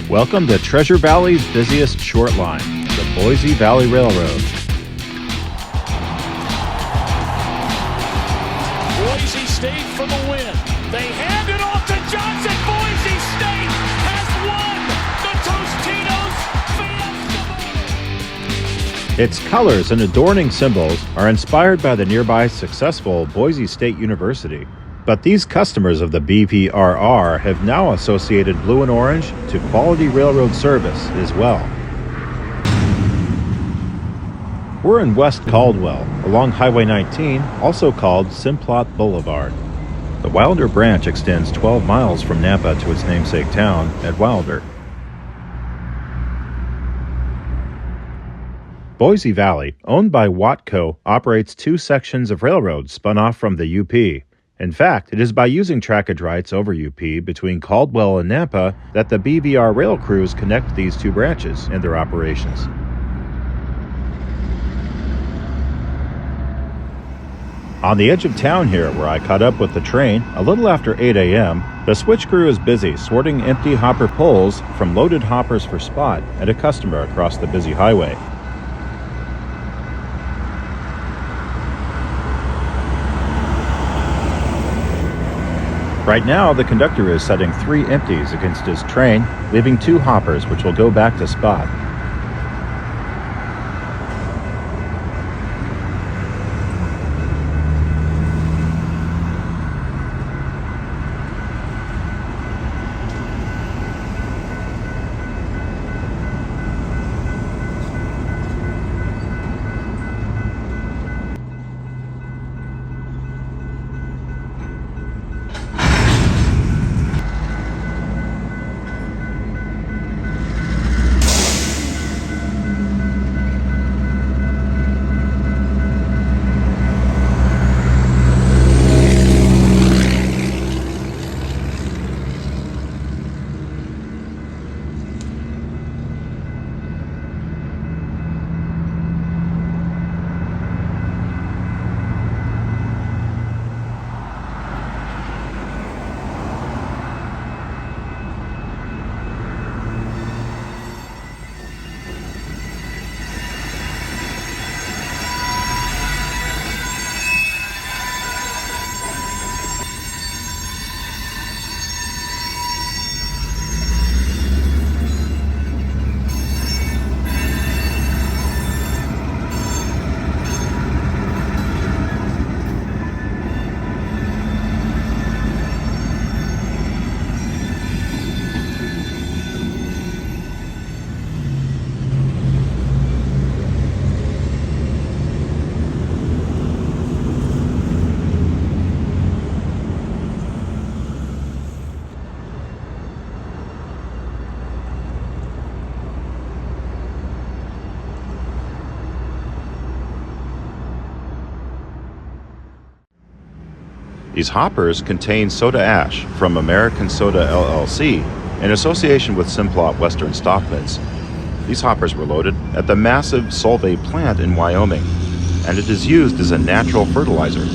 Welcome to Treasure Valley's busiest short line, the Boise Valley Railroad. Boise State for the win. They hand it off to Johnson. Boise State has won the Tostitos Fiesta. Its colors and adorning symbols are inspired by the nearby successful Boise State University. But these customers of the BPRR have now associated blue and orange to quality railroad service as well. We're in West Caldwell, along Highway 19, also called Simplot Boulevard. The Wilder branch extends 12 miles from Napa to its namesake town at Wilder. Boise Valley, owned by Watco, operates two sections of railroad spun off from the UP. In fact, it is by using trackage rights over UP between Caldwell and Napa that the BVR rail crews connect these two branches in their operations. On the edge of town here, where I caught up with the train a little after 8 a.m., the switch crew is busy sorting empty hopper poles from loaded hoppers for spot at a customer across the busy highway. Right now, the conductor is setting 3 empties against his train, leaving 2 hoppers which will go back to spot. These hoppers contain soda ash from American Soda LLC in association with Simplot Western Stockments. These hoppers were loaded at the massive Solvay plant in Wyoming, and it is used as a natural fertilizer.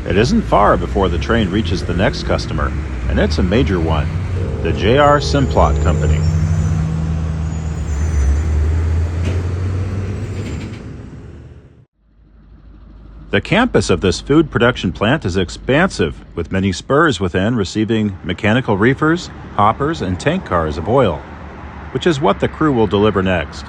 It isn't far before the train reaches the next customer, and it's a major one, the J.R. Simplot Company. The campus of this food production plant is expansive, with many spurs within receiving mechanical reefers, hoppers, and tank cars of oil, which is what the crew will deliver next.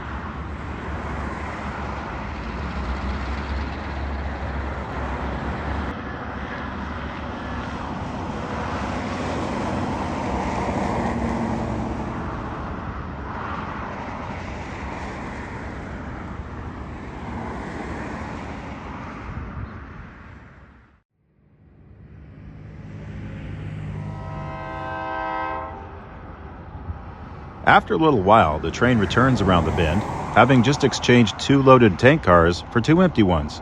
After a little while, the train returns around the bend, having just exchanged 2 loaded tank cars for 2 empty ones.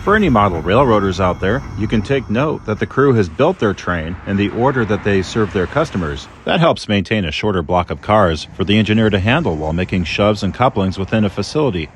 For any model railroaders out there, you can take note that the crew has built their train in the order that they serve their customers. That helps maintain a shorter block of cars for the engineer to handle while making shoves and couplings within a facility.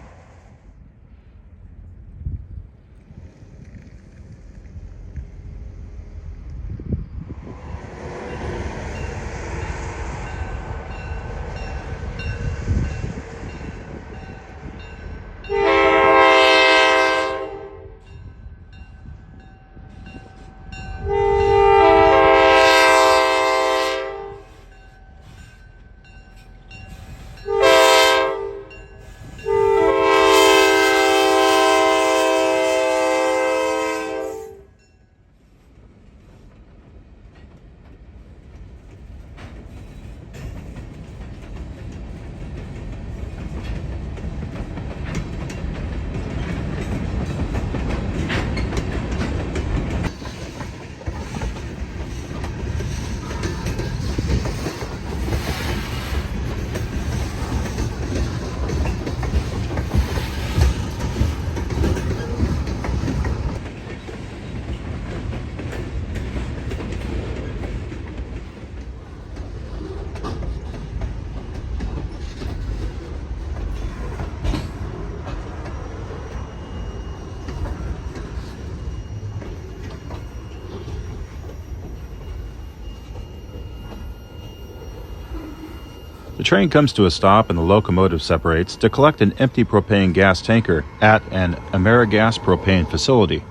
The train comes to a stop and the locomotive separates to collect an empty propane gas tanker at an amerigas propane facility.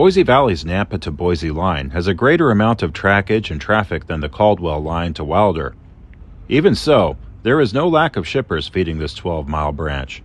Boise Valley's Napa to Boise line has a greater amount of trackage and traffic than the Caldwell line to Wilder. Even so, there is no lack of shippers feeding this 12-mile branch.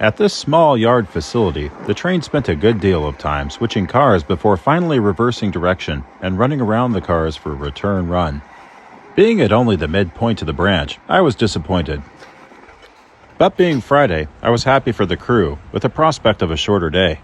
At this small yard facility, the train spent a good deal of time switching cars before finally reversing direction and running around the cars for a return run. Being at only the midpoint of the branch, I was disappointed. But being Friday, I was happy for the crew, with the prospect of a shorter day.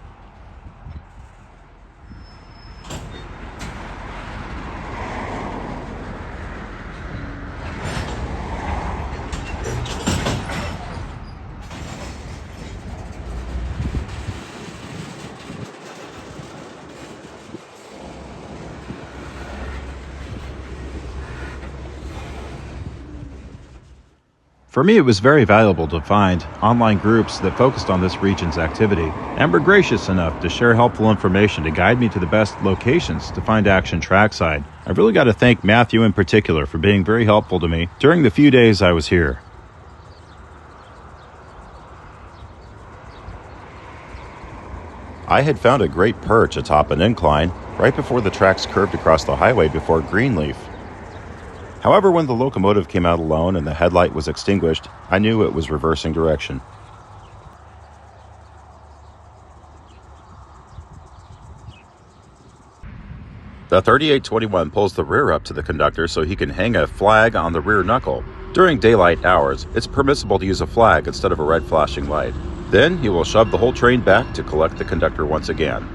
For me, it was very valuable to find online groups that focused on this region's activity and were gracious enough to share helpful information to guide me to the best locations to find action trackside. I've really got to thank Matthew in particular for being very helpful to me during the few days I was here. I had found a great perch atop an incline right before the tracks curved across the highway before Greenleaf. However, when the locomotive came out alone and the headlight was extinguished, I knew it was reversing direction. The 3821 pulls the rear up to the conductor so he can hang a flag on the rear knuckle. During daylight hours, it's permissible to use a flag instead of a red flashing light. Then he will shove the whole train back to collect the conductor once again.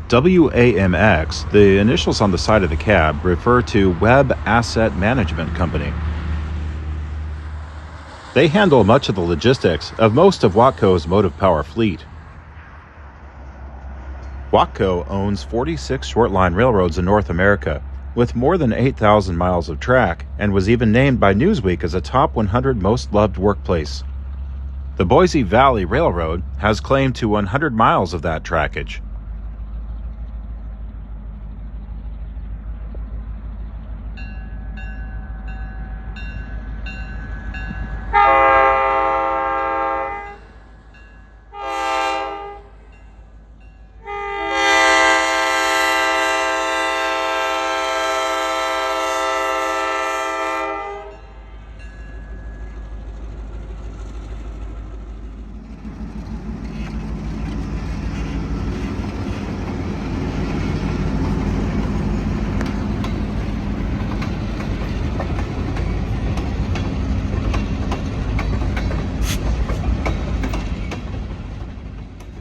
WAMX, the initials on the side of the cab, refer to Web Asset Management Company. They handle much of the logistics of most of Watco's motive power fleet. Watco owns 46 short-line railroads in North America, with more than 8,000 miles of track, and was even named by Newsweek as a top 100 most loved workplace. The Boise Valley Railroad has claim to 100 miles of that trackage.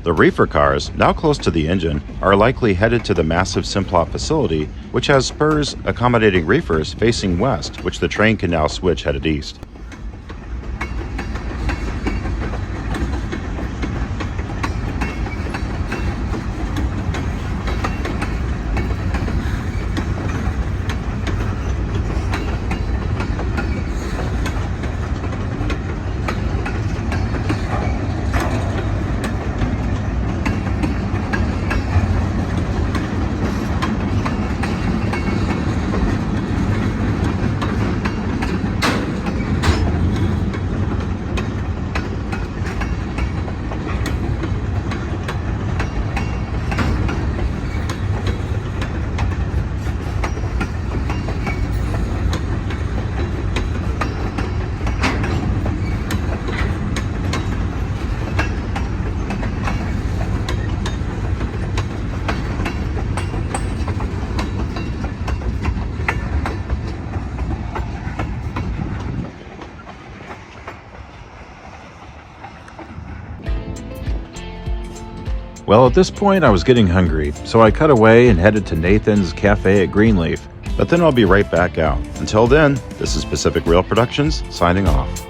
The reefer cars, now close to the engine, are likely headed to the massive simplot facility, which has spurs accommodating reefers facing west, which the train can now switch headed east. Well, at this point I was getting hungry, so I cut away and headed to Nathan's Cafe at Greenleaf. But then I'll be right back out. Until then, this is Pacific Rail Productions, signing off.